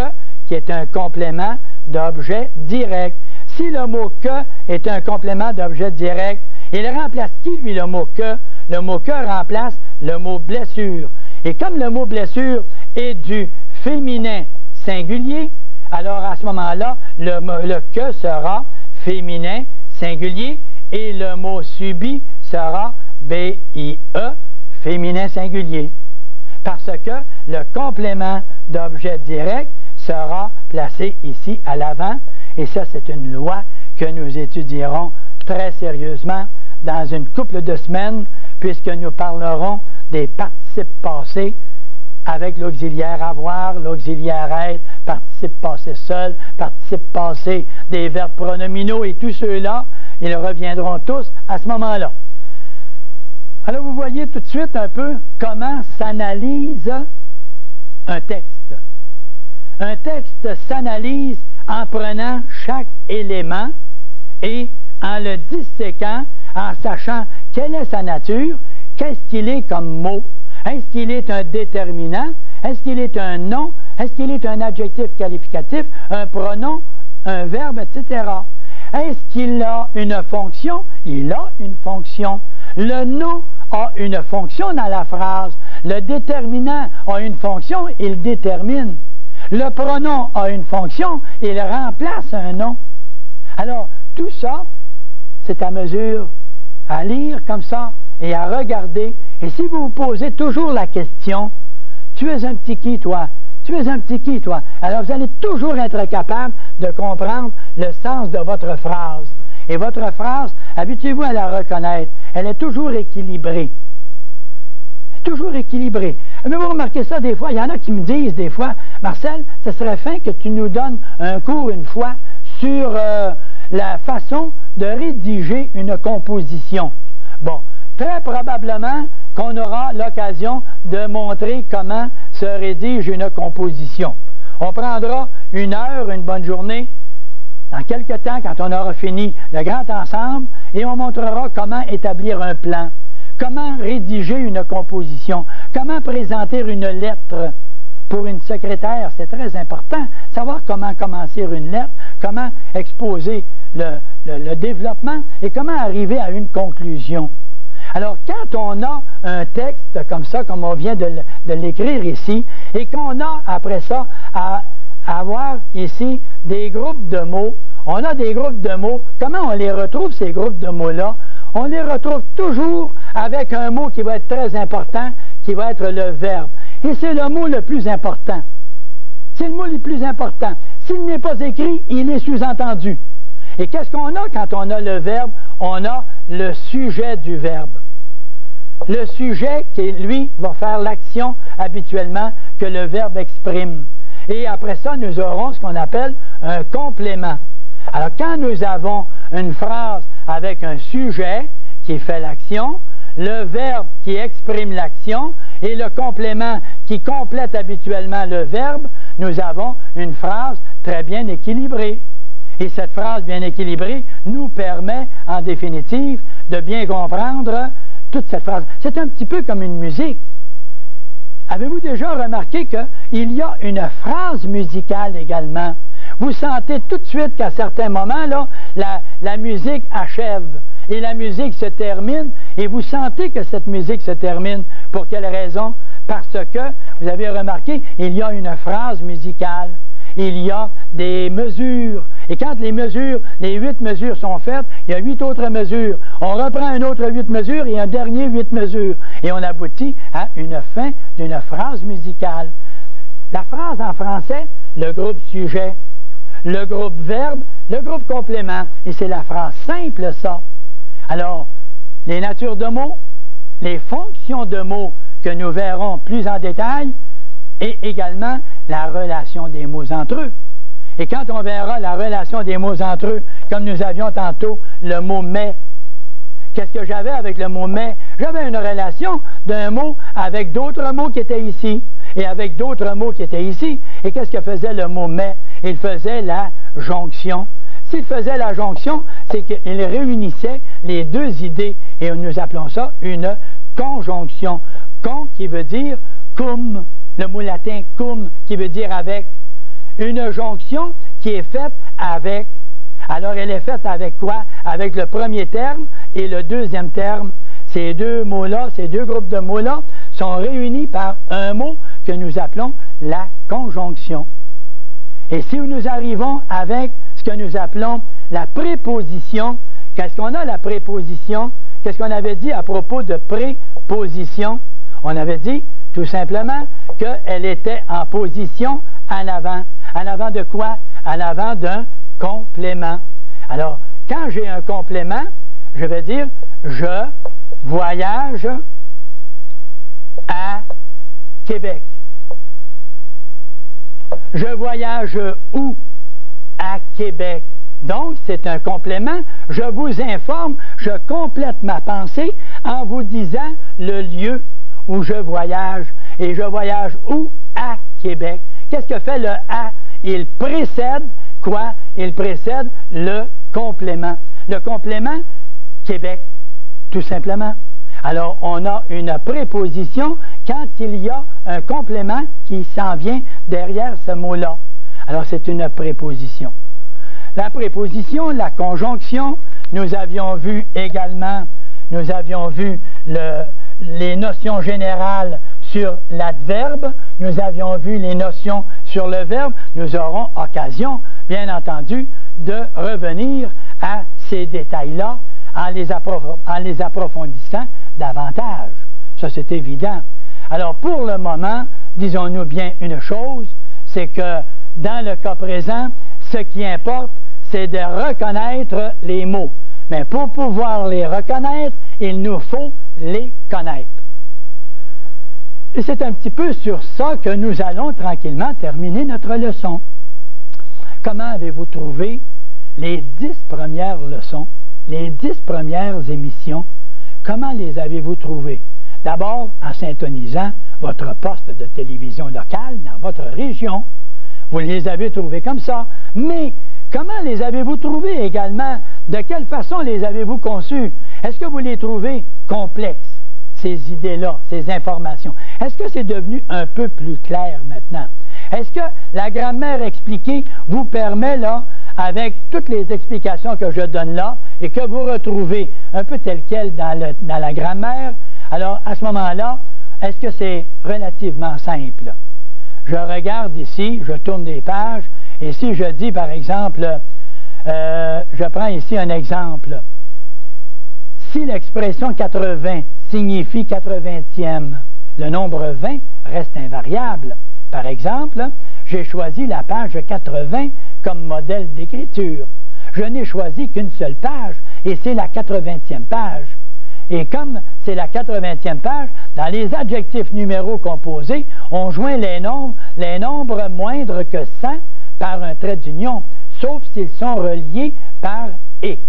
qui est un complément d'objet direct. Si le mot que est un complément d'objet direct, il remplace qui, lui, le mot que? Le mot que remplace le mot blessure. Et comme le mot blessure est du féminin singulier, alors à ce moment-là, le que sera féminin singulier et le mot subi sera B-I-E, féminin singulier. Parce que le complément d'objet direct sera placé ici à l'avant, et ça c'est une loi que nous étudierons très sérieusement dans une couple de semaines, puisque nous parlerons des participes passés avec l'auxiliaire avoir, l'auxiliaire être, participe passé seul, participe passé des verbes pronominaux, et tous ceux-là, ils reviendront tous à ce moment-là. Alors vous voyez tout de suite un peu comment s'analyse un texte. Un texte s'analyse en prenant chaque élément et en le disséquant, en sachant quelle est sa nature, qu'est-ce qu'il est comme mot. Est-ce qu'il est un déterminant? Est-ce qu'il est un nom? Est-ce qu'il est un adjectif qualificatif, un pronom, un verbe, etc.? Est-ce qu'il a une fonction? Il a une fonction. Le nom a une fonction dans la phrase. Le déterminant a une fonction, il détermine. Le pronom a une fonction, il remplace un nom. Alors, tout ça, c'est à mesure à lire comme ça et à regarder. Et si vous vous posez toujours la question, tu es un petit qui, toi? Tu es un petit qui, toi? Alors, vous allez toujours être capable de comprendre le sens de votre phrase. Et votre phrase, habituez-vous à la reconnaître. Elle est toujours équilibrée. Toujours équilibrée. Avez-vous remarqué ça des fois? Il y en a qui me disent des fois, Marcel, ce serait fin que tu nous donnes un cours une fois sur la façon de rédiger une composition. Bon, très probablement qu'on aura l'occasion de montrer comment se rédige une composition. On prendra une heure, une bonne journée, dans quelque temps, quand on aura fini le grand ensemble, et on montrera comment établir un plan, comment rédiger une composition, comment présenter une lettre pour une secrétaire. C'est très important, savoir comment commencer une lettre, comment exposer le développement et comment arriver à une conclusion. Alors, quand on a un texte comme ça, comme on vient de l'écrire ici, et qu'on a, après ça, à avoir ici des groupes de mots, on a des groupes de mots. Comment on les retrouve, ces groupes de mots-là? On les retrouve toujours avec un mot qui va être très important, qui va être le verbe. Et c'est le mot le plus important. C'est le mot le plus important. S'il n'est pas écrit, il est sous-entendu. Et qu'est-ce qu'on a quand on a le verbe? On a le sujet du verbe. Le sujet qui, lui, va faire l'action habituellement que le verbe exprime. Et après ça, nous aurons ce qu'on appelle un complément. Alors, quand nous avons une phrase avec un sujet qui fait l'action, le verbe qui exprime l'action et le complément qui complète habituellement le verbe, nous avons une phrase très bien équilibrée. Et cette phrase bien équilibrée nous permet, en définitive, de bien comprendre toute cette phrase. C'est un petit peu comme une musique. Avez-vous déjà remarqué qu'il y a une phrase musicale également? Vous sentez tout de suite qu'à certains moments, là, la musique achève et la musique se termine, et vous sentez que cette musique se termine. Pour quelle raison? Parce que, vous avez remarqué, il y a une phrase musicale, il y a des mesures, Et quand les 8 mesures sont faites, il y a 8 autres mesures. On reprend un autre 8 mesures et un dernier 8 mesures. Et on aboutit à une fin d'une phrase musicale. La phrase en français, le groupe sujet, le groupe verbe, le groupe complément. Et c'est la phrase simple, ça. Alors, les natures de mots, les fonctions de mots que nous verrons plus en détail, et également la relation des mots entre eux. Et quand on verra la relation des mots entre eux, comme nous avions tantôt le mot « mais », qu'est-ce que j'avais avec le mot « mais » ? J'avais une relation d'un mot avec d'autres mots qui étaient ici, et avec d'autres mots qui étaient ici. Et qu'est-ce que faisait le mot « mais » ? Il faisait la jonction. S'il faisait la jonction, c'est qu'il réunissait les deux idées, et nous appelons ça une conjonction. Con qui veut dire cum, le mot latin cum qui veut dire avec. Une jonction qui est faite avec. Alors elle est faite avec quoi? Avec le premier terme et le deuxième terme. Ces deux mots-là, ces deux groupes de mots-là sont réunis par un mot que nous appelons la conjonction. Et si nous arrivons avec ce que nous appelons la préposition, qu'est-ce qu'on a la préposition? Qu'est-ce qu'on avait dit à propos de préposition? On avait dit tout simplement qu'elle était en position en avant. En avant de quoi? En avant d'un complément. Alors, quand j'ai un complément, je vais dire « Je voyage à Québec ». Je voyage où? À Québec. Donc, c'est un complément. Je vous informe, je complète ma pensée en vous disant le lieu où je voyage. Et je voyage où? À Québec. Qu'est-ce que fait le « à » ? Il précède quoi? Il précède le complément. Le complément, Québec, tout simplement. Alors, on a une préposition quand il y a un complément qui s'en vient derrière ce mot-là. Alors, c'est une préposition. La préposition, la conjonction, nous avions vu également, les notions générales sur l'adverbe, nous avions vu les notions sur le verbe. Nous aurons occasion, bien entendu, de revenir à ces détails-là en les approfondissant davantage. Ça, c'est évident. Alors, pour le moment, disons-nous bien une chose, c'est que dans le cas présent, ce qui importe, c'est de reconnaître les mots. Mais pour pouvoir les reconnaître, il nous faut les connaître. Et c'est un petit peu sur ça que nous allons tranquillement terminer notre leçon. Comment avez-vous trouvé les 10 premières leçons, les 10 premières émissions? Comment les avez-vous trouvées? D'abord, en syntonisant votre poste de télévision locale dans votre région. Vous les avez trouvées comme ça. Mais comment les avez-vous trouvées également? De quelle façon les avez-vous conçues? Est-ce que vous les trouvez complexes, ces idées-là, ces informations? Est-ce que c'est devenu un peu plus clair maintenant? Est-ce que la grammaire expliquée vous permet, là, avec toutes les explications que je donne là, et que vous retrouvez un peu tel quel dans la grammaire, alors à ce moment-là, est-ce que c'est relativement simple? Je regarde ici, je tourne des pages, et si je dis, par exemple, je prends ici un exemple. Si l'expression 80 signifie 80e, le nombre 20 reste invariable. Par exemple, j'ai choisi la page 80 comme modèle d'écriture. Je n'ai choisi qu'une seule page, et c'est la 80e page. Et comme c'est la 80e page, dans les adjectifs numéros composés, on joint les nombres moindres que 100 par un trait d'union, sauf s'ils sont reliés par « et ».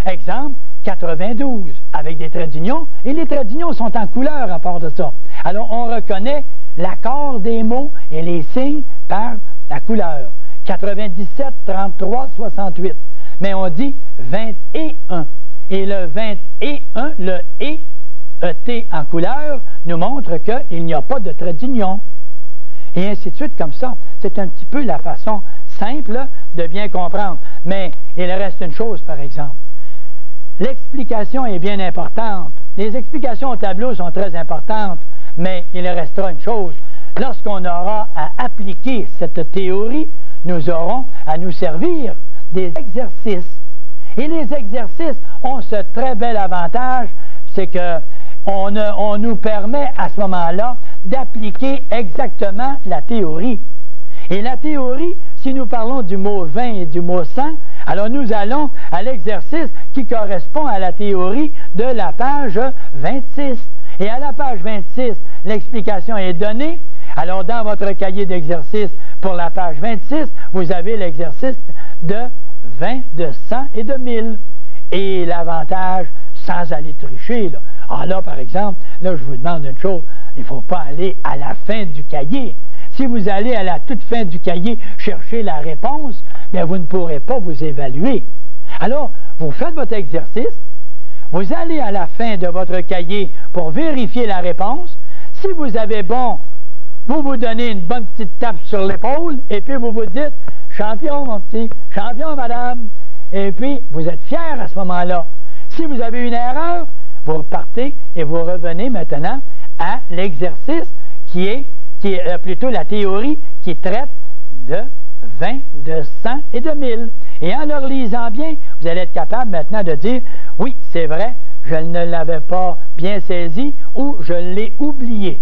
Exemple, 92, avec des traits d'union, et les traits d'union sont en couleur à part de ça. Alors, on reconnaît l'accord des mots et les signes par la couleur. 97, 33, 68. Mais on dit 21. Et le 21, le « et », ET en couleur, nous montre qu'il n'y a pas de trait d'union. Et ainsi de suite comme ça. C'est un petit peu la façon simple de bien comprendre. Mais il reste une chose, par exemple. L'explication est bien importante. Les explications au tableau sont très importantes, mais il restera une chose. Lorsqu'on aura à appliquer cette théorie, nous aurons à nous servir des exercices. Et les exercices ont ce très bel avantage, c'est que on nous permet à ce moment-là d'appliquer exactement la théorie. Et la théorie, si nous parlons du mot 20 et du mot 100, alors nous allons à l'exercice qui correspond à la théorie de la page 26. Et à la page 26, l'explication est donnée. Alors dans votre cahier d'exercice pour la page 26, vous avez l'exercice de 20, de 100 et de 1000. Et l'avantage, sans aller tricher, là. Ah là, par exemple, là, je vous demande une chose, il ne faut pas aller à la fin du cahier. Si vous allez à la toute fin du cahier chercher la réponse, bien, vous ne pourrez pas vous évaluer. Alors, vous faites votre exercice, vous allez à la fin de votre cahier pour vérifier la réponse. Si vous avez bon, vous vous donnez une bonne petite tape sur l'épaule, et puis vous vous dites, champion, mon petit, champion, madame. Et puis, vous êtes fier à ce moment-là. Si vous avez une erreur, vous repartez et vous revenez maintenant à l'exercice qui est plutôt la théorie qui traite de 20, de 100 et de 1000. Et en le lisant bien, vous allez être capable maintenant de dire, oui, c'est vrai, je ne l'avais pas bien saisi ou je l'ai oublié.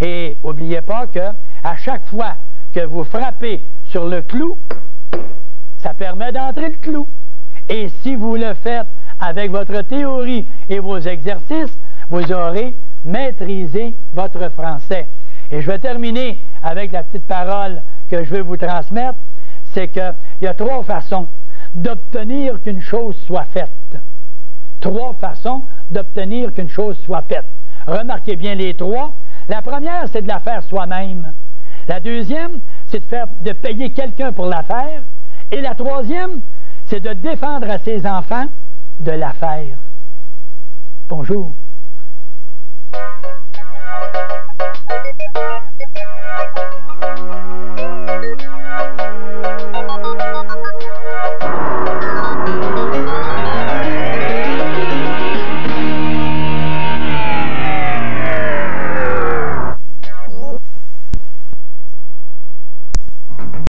Et n'oubliez pas que à chaque fois que vous frappez sur le clou, ça permet d'entrer le clou. Et si vous le faites avec votre théorie et vos exercices, vous aurez maîtrisé votre français. Et je vais terminer avec la petite parole que je veux vous transmettre, c'est qu'il y a 3 façons d'obtenir qu'une chose soit faite. 3 façons d'obtenir qu'une chose soit faite. Remarquez bien les 3. La première, c'est de la faire soi-même. La deuxième, c'est de payer quelqu'un pour la faire. Et la troisième, c'est de défendre à ses enfants de la faire. Bonjour.